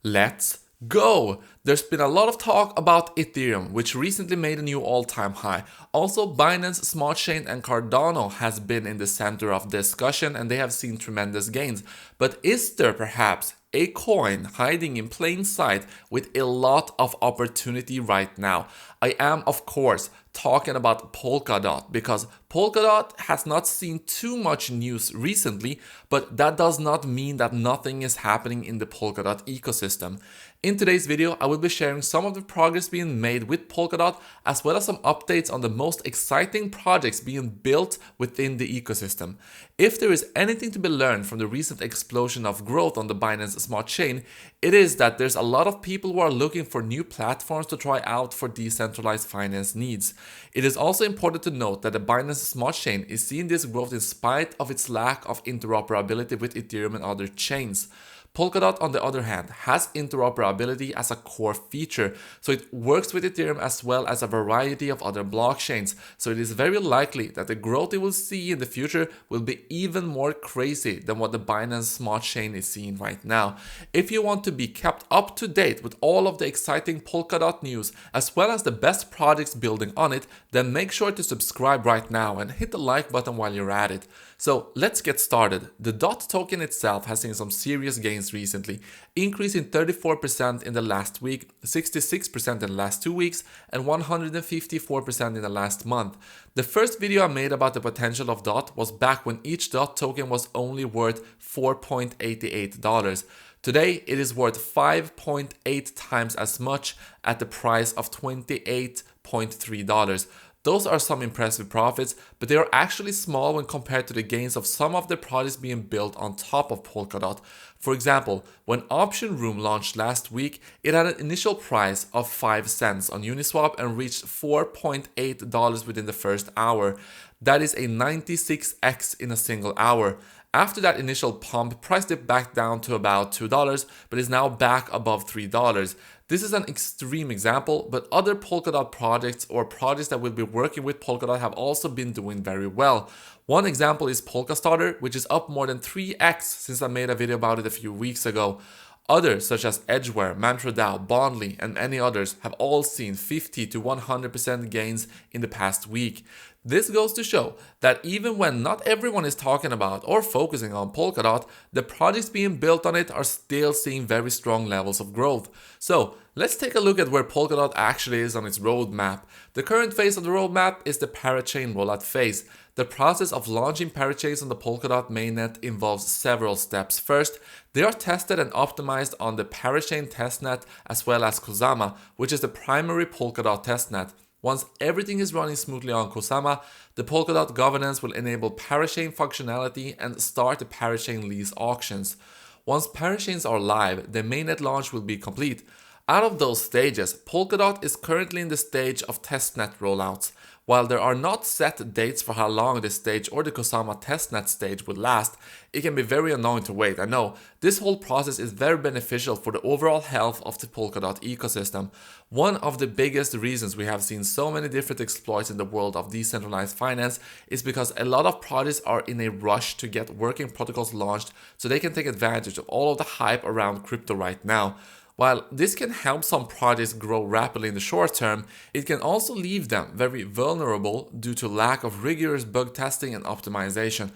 Let's go! There's been a lot of talk about Ethereum, which recently made a new all-time high. Also, Binance Smart Chain and Cardano has been in the center of discussion and they have seen tremendous gains. But is there perhaps a coin hiding in plain sight with a lot of opportunity right now? I am, of course, talking about Polkadot because Polkadot has not seen too much news recently, but that does not mean that nothing is happening in the Polkadot ecosystem. In today's video, I will be sharing some of the progress being made with Polkadot as well as some updates on the most exciting projects being built within the ecosystem. If there is anything to be learned from the recent explosion of growth on the Binance Smart Chain, it is that there's a lot of people who are looking for new platforms to try out for decentralized finance needs. It is also important to note that the Binance Smart Chain is seeing this growth in spite of its lack of interoperability with Ethereum and other chains. Polkadot, on the other hand, has interoperability as a core feature, so it works with Ethereum as well as a variety of other blockchains, so it is very likely that the growth we will see in the future will be even more crazy than what the Binance Smart Chain is seeing right now. If you want to be kept up to date with all of the exciting Polkadot news, as well as the best projects building on it, then make sure to subscribe right now and hit the like button while you're at it. So let's get started. The DOT token itself has seen some serious gains recently, increasing 34% in the last week, 66% in the last 2 weeks, and 154% in the last month. The first video I made about the potential of DOT was back when each DOT token was only worth $4.88. Today, it is worth 5.8 times as much at the price of $28.3. Those are some impressive profits, but they are actually small when compared to the gains of some of the projects being built on top of Polkadot. For example, when Option Room launched last week, it had an initial price of 5 cents on Uniswap and reached $4.8 within the first hour. That is a 96x in a single hour. After that initial pump, price dipped back down to about $2, but is now back above $3. This is an extreme example, but other Polkadot projects or projects that will be working with Polkadot have also been doing very well. One example is Polkastarter, which is up more than 3x since I made a video about it a few weeks ago. Others such as Edgeware, MantraDAO, Bondly, and many others have all seen 50 to 100% gains in the past week. This goes to show that even when not everyone is talking about or focusing on Polkadot, the projects being built on it are still seeing very strong levels of growth. So let's take a look at where Polkadot actually is on its roadmap. The current phase of the roadmap is the parachain rollout phase. The process of launching parachains on the Polkadot mainnet involves several steps. First, they are tested and optimized on the parachain testnet as well as Kusama, which is the primary Polkadot testnet. Once everything is running smoothly on Kusama, the Polkadot governance will enable parachain functionality and start the parachain lease auctions. Once parachains are live, the mainnet launch will be complete. Out of those stages, Polkadot is currently in the stage of testnet rollouts. While there are not set dates for how long this stage or the Kusama testnet stage will last, it can be very annoying to wait. I know this whole process is very beneficial for the overall health of the Polkadot ecosystem. One of the biggest reasons we have seen so many different exploits in the world of decentralized finance is because a lot of projects are in a rush to get working protocols launched so they can take advantage of all of the hype around crypto right now. While this can help some projects grow rapidly in the short term, it can also leave them very vulnerable due to lack of rigorous bug testing and optimization.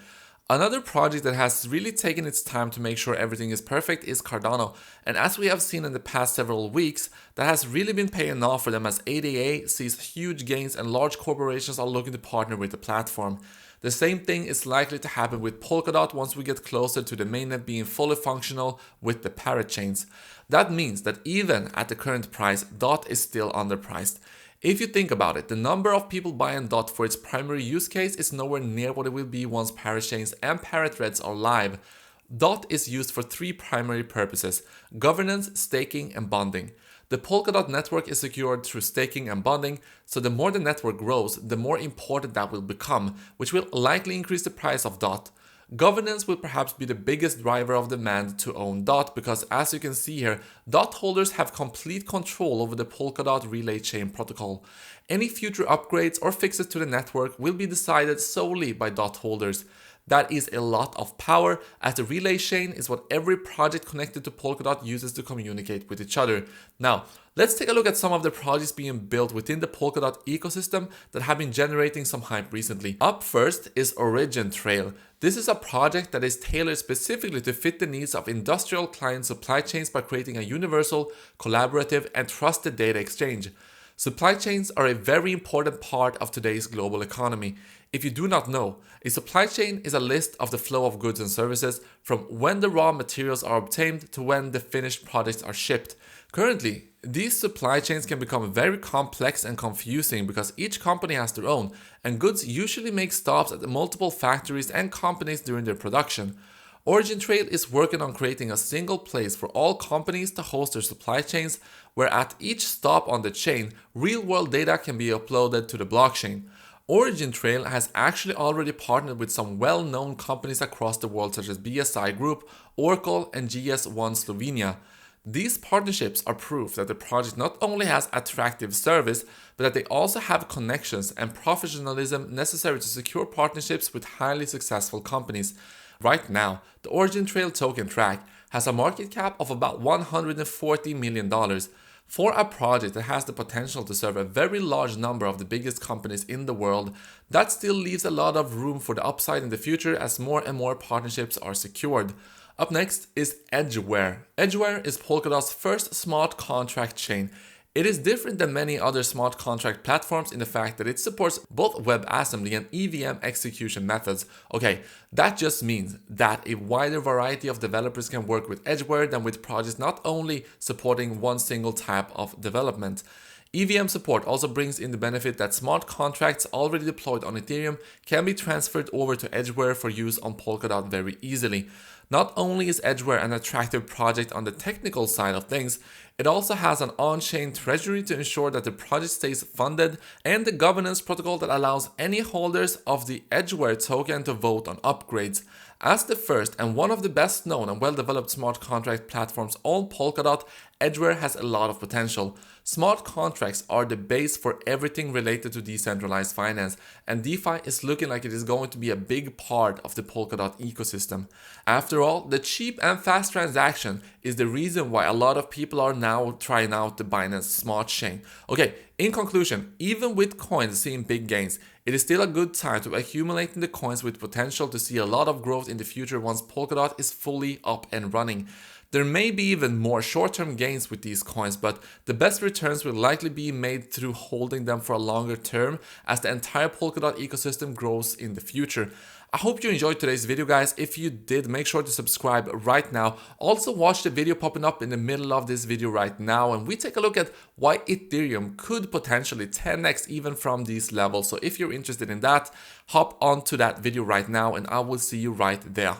Another project that has really taken its time to make sure everything is perfect is Cardano, and as we have seen in the past several weeks, that has really been paying off for them as ADA sees huge gains and large corporations are looking to partner with the platform. The same thing is likely to happen with Polkadot once we get closer to the mainnet being fully functional with the parachains. That means that even at the current price, DOT is still underpriced. If you think about it, the number of people buying DOT for its primary use case is nowhere near what it will be once parachains and parathreads are live. DOT is used for 3 primary purposes: governance, staking, and bonding. The Polkadot network is secured through staking and bonding, so the more the network grows, the more important that will become, which will likely increase the price of DOT. Governance will perhaps be the biggest driver of demand to own DOT because, as you can see here, DOT holders have complete control over the Polkadot relay chain protocol. Any future upgrades or fixes to the network will be decided solely by DOT holders. That is a lot of power, as the relay chain is what every project connected to Polkadot uses to communicate with each other. Now, let's take a look at some of the projects being built within the Polkadot ecosystem that have been generating some hype recently. Up first is Origin Trail. This is a project that is tailored specifically to fit the needs of industrial client supply chains by creating a universal, collaborative, and trusted data exchange. Supply chains are a very important part of today's global economy. If you do not know, a supply chain is a list of the flow of goods and services from when the raw materials are obtained to when the finished products are shipped. Currently, these supply chains can become very complex and confusing because each company has their own, and goods usually make stops at multiple factories and companies during their production. Origin Trail is working on creating a single place for all companies to host their supply chains, where at each stop on the chain, real-world data can be uploaded to the blockchain. Origin Trail has actually already partnered with some well-known companies across the world such as BSI Group, Oracle, and GS1 Slovenia. These partnerships are proof that the project not only has attractive service, but that they also have connections and professionalism necessary to secure partnerships with highly successful companies. Right now, the Origin Trail token track has a market cap of about $140 million. For a project that has the potential to serve a very large number of the biggest companies in the world, that still leaves a lot of room for the upside in the future as more and more partnerships are secured. Up next is Edgeware. Edgeware is Polkadot's first smart contract chain. It is different than many other smart contract platforms in the fact that it supports both WebAssembly and EVM execution methods. Okay, that just means that a wider variety of developers can work with Edgeware than with projects not only supporting one single type of development. EVM support also brings in the benefit that smart contracts already deployed on Ethereum can be transferred over to Edgeware for use on Polkadot very easily. Not only is Edgeware an attractive project on the technical side of things, it also has an on-chain treasury to ensure that the project stays funded and the governance protocol that allows any holders of the Edgeware token to vote on upgrades. As the first and one of the best known and well-developed smart contract platforms on Polkadot, Edgeware has a lot of potential. Smart contracts are the base for everything related to decentralized finance, and DeFi is looking like it is going to be a big part of the Polkadot ecosystem. After all, the cheap and fast transaction is the reason why a lot of people are now trying out the Binance Smart Chain. Okay, in conclusion, even with coins seeing big gains, it is still a good time to accumulating the coins with potential to see a lot of growth in the future once Polkadot is fully up and running. There may be even more short-term gains with these coins, but the best returns will likely be made through holding them for a longer term as the entire Polkadot ecosystem grows in the future. I hope you enjoyed today's video, guys. If you did, make sure to subscribe right now. Also watch the video popping up in the middle of this video right now, and we take a look at why Ethereum could potentially 10x even from these levels. So if you're interested in that, hop onto that video right now and I will see you right there.